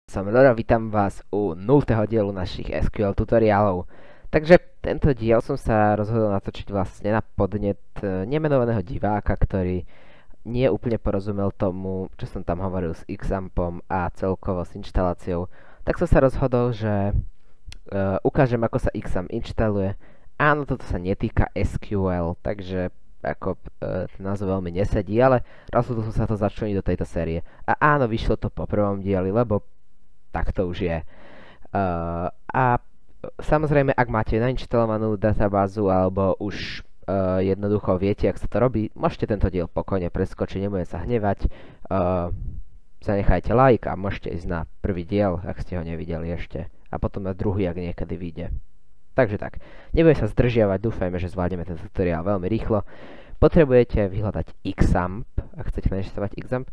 Som Loro, vítam vás u 0. dielu našich SQL tutoriálov. Takže tento diel som sa rozhodol natočiť vlastne na podnet nemenovaného diváka, ktorý nie úplne porozumel tomu, čo som tam hovoril s Xampom a celkovo s inštaláciou. Tak som sa rozhodol, že ukážem, ako sa Xamp inštaluje. Áno, toto sa netýka SQL, takže ako ten názov veľmi nesedí, ale rozhodol som sa to začleniť do tejto série. A áno, vyšlo to po prvom dieli, lebo tak to už je. A samozrejme, ak máte nainštalovanú databázu alebo už jednoducho viete, ak sa to robí, môžete tento diel pokojne preskočiť, nebudem sa hnevať. Zanechajte like a môžete ísť na prvý diel, ak ste ho nevideli ešte. A potom na druhý, ak niekedy vyjde. Takže tak, nebudem sa zdržiavať, dúfajme, že zvládneme ten tutoriál veľmi rýchlo. Potrebujete vyhľadať Xamp, ak chcete nainštalovať Xamp.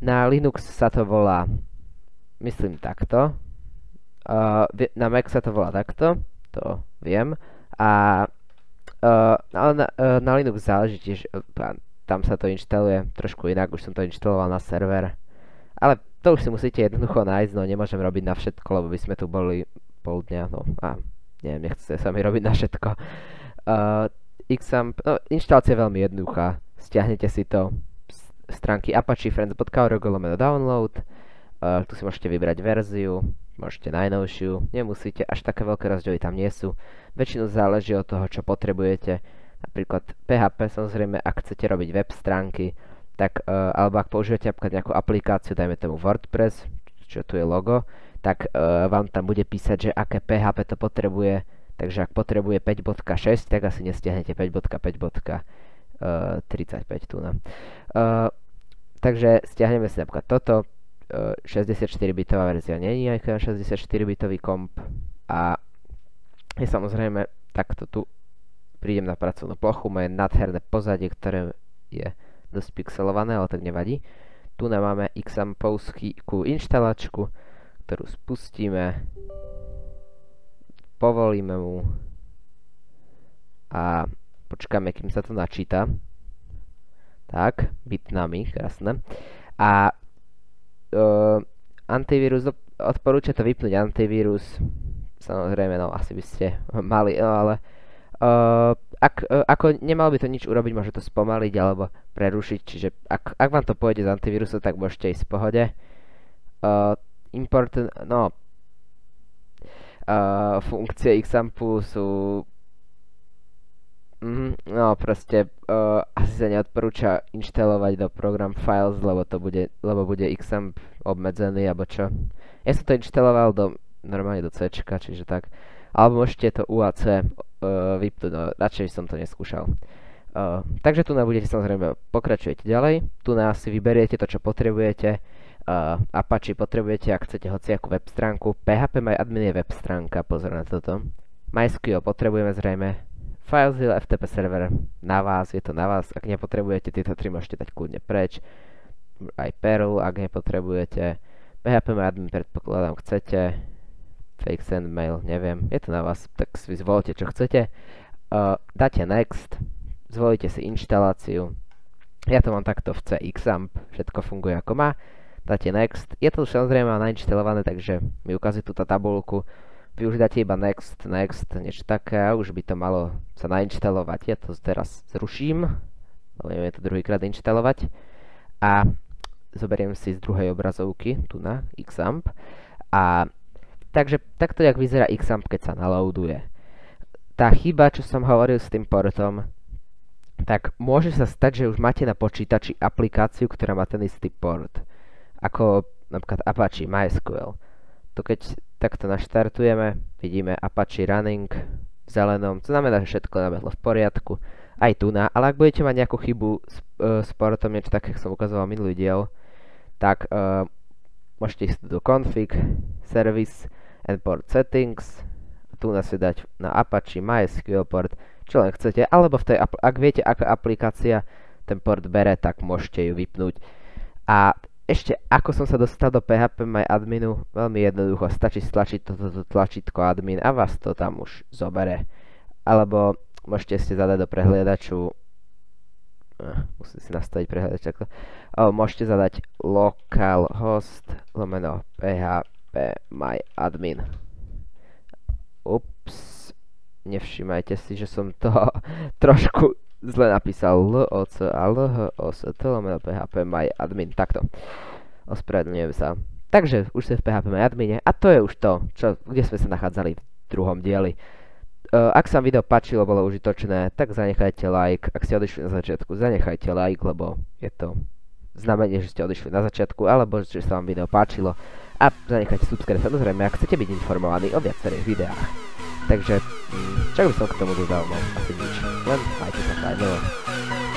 Na Linux sa to volá, myslím takto. Na Mac sa to volá takto, to viem. Ale na Linux záleží tiež, tam sa to inštaluje trošku inak, už som to inštaloval na server. Ale to už si musíte jednoducho nájsť, no nemôžem robiť na všetko, lebo by sme tu boli pol dňa, no a neviem, nechce sa mi robiť na všetko. Xamp, no inštalácia je veľmi jednoduchá, stiahnete si to z stránky apachifriends.org/download. Tu si môžete vybrať verziu, môžete najnovšiu, nemusíte, až také veľké rozdiely tam nie sú. Väčšinou záleží od toho, čo potrebujete. Napríklad PHP, samozrejme, ak chcete robiť web stránky, tak, alebo ak používate napríklad nejakú aplikáciu, dajme tomu WordPress, čo tu je logo, tak vám tam bude písať, že aké PHP to potrebuje. Takže ak potrebuje 5.6, tak asi nestiahnete 5.5.35 tu. Takže stiahneme si napríklad toto. 64-bitová verzia nie je aj 64-bitový komp a je samozrejme takto tu prídem na pracovnú plochu, moje nádherné pozadie, ktoré je dosť pixelované, ale tak nevadí. Tu máme Xampovskú inštalačku, ktorú spustíme, povolíme mu a počkáme, kým sa to načíta. Tak, bitnami, krásne. A antivírus, odporúča to vypnúť antivírus, samozrejme, no asi by ste mali, no ale ako nemal by to nič urobiť, môže to spomaliť alebo prerušiť, čiže ak vám to pôjde z antivírusu, tak môžete ísť v pohode. Funkcie Xampu sú proste asi sa neodporúča inštalovať do program files, lebo bude Xamp obmedzený, alebo čo. Ja som to inštaloval normálne do C, čiže tak. Alebo môžete to UAC vypnúť, no radšej som to neskúšal. Takže tu budete samozrejme, pokračujete ďalej. Tu si vyberiete to, čo potrebujete. Apache potrebujete, ak chcete hociakú web stránku. PHPMyAdmin je web stránka, pozor na toto. MySQL potrebujeme zrejme. FileZilla, FTP server, na vás, je to na vás, ak nepotrebujete, tieto tri môžete dať kľudne preč. Aj Perl, ak nepotrebujete. PHPMyAdmin predpokladám chcete. Fake send mail, neviem, je to na vás, tak si zvolite čo chcete. Dáte next, zvolite si inštaláciu. Ja to mám takto v C Xamp, všetko funguje ako má. Dáte next, je to už samozrejme nainštalované, takže mi ukazuje túto tabuľku. Vy už dáte iba next, niečo také a už by to malo sa nainštalovať. Ja to teraz zruším, budeme to druhýkrát inštalovať a zoberiem si z druhej obrazovky, tu na Xamp. A takže takto, jak vyzerá Xamp, keď sa naloaduje. Tá chyba, čo som hovoril s tým portom, tak môže sa stať, že už máte na počítači aplikáciu, ktorá má ten istý port, ako napríklad Apache MySQL. To keď takto naštartujeme, vidíme Apache running v zelenom, to znamená, že všetko nabehlo v poriadku, aj tu ale ak budete mať nejakú chybu s portom, niečo také, ako som ukazoval minulý diel, tak môžete ísť do config, service and port settings, tu si dať na Apache MySQL port, čo len chcete, alebo ak viete, aká aplikácia ten port bere, tak môžete ju vypnúť. A ešte ako som sa dostal do PHPMyAdminu, veľmi jednoducho, stačí stlačiť toto tlačítko admin a vás to tam už zobere. Alebo môžete si zadať do prehliadaču, musím si nastaviť prehliadač takto, môžete zadať localhost /PH my admin. Ups. Nevšímajte si, že som to trošku zle napísal. LOCALHOST/PHP/MyAdmin. Takto. Ospravedlňujem sa. Takže už sme v PHP MyAdmine a to je už to, kde sme sa nachádzali v druhom dieli. Ak sa vám video páčilo, bolo užitočné, tak zanechajte like. Ak ste odišli na začiatku, zanechajte like, lebo je to znamenie, že ste odišli na začiatku, alebo že sa vám video páčilo. A zanechajte subscribe, samozrejme, ak chcete byť informovaní o viacerých videách. Takže, čo by som k tomu dodal, no asi nič. Len majte sa fajn.